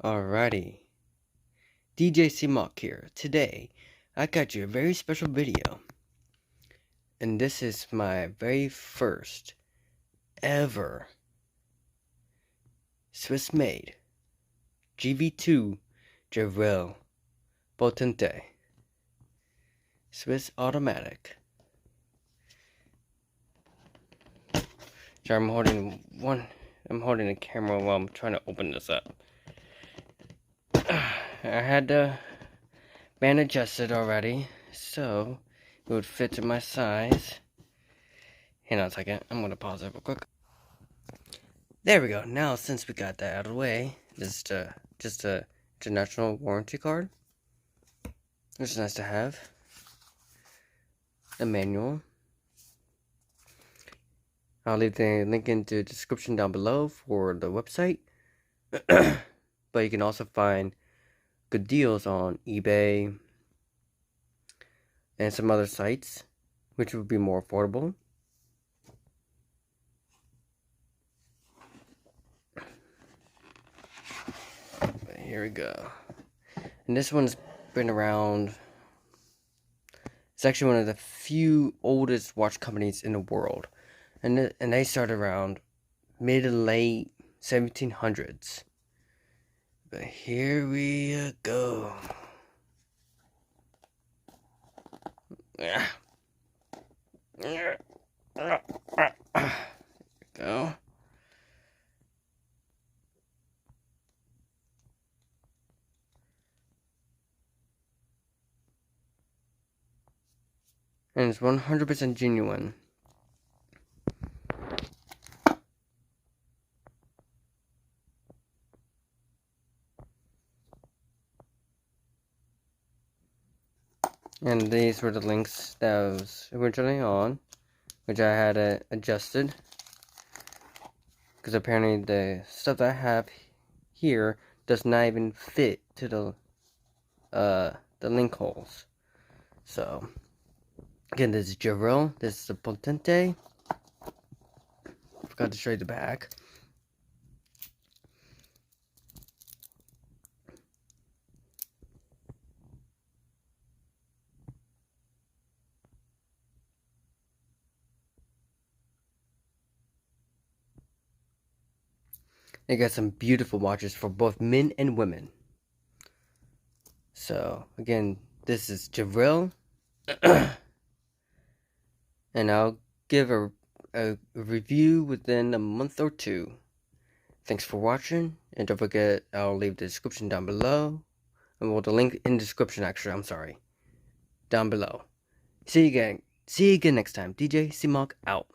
Alrighty, DJ C-Mock here. Today, I got you a very special video. And this is my very first ever Swiss-made GV2 Gevril Potente Swiss automatic. Sorry, I'm holding the camera while I'm trying to open this up. I had the band adjusted already, so it would fit to my size. Hang on a second, I'm gonna pause it real quick. There we go. Now, since we got that out of the way, this is just a international warranty card. It's nice to have. A manual. I'll leave the link in the description down below for the website. But you can also find good deals on eBay and some other sites, which would be more affordable. But here we go. And this one's been around. It's actually one of the few oldest watch companies in the world. And they started around mid to late 1700s. But here we go. There we go. And it's 100% genuine. And these were the links that I was originally on, which I had adjusted. Because apparently the stuff that I have here does not even fit to the link holes. So, again, this is Gevril. This is the Potente. Forgot to show you the back. They got some beautiful watches for both men and women. So, again, this is Gevril. And I'll give a review within a month or two. Thanks for watching. And don't forget, I'll leave the description down below. And well, the link in the description, actually, I'm sorry. Down below. See you again next time. DJ C-Mock out.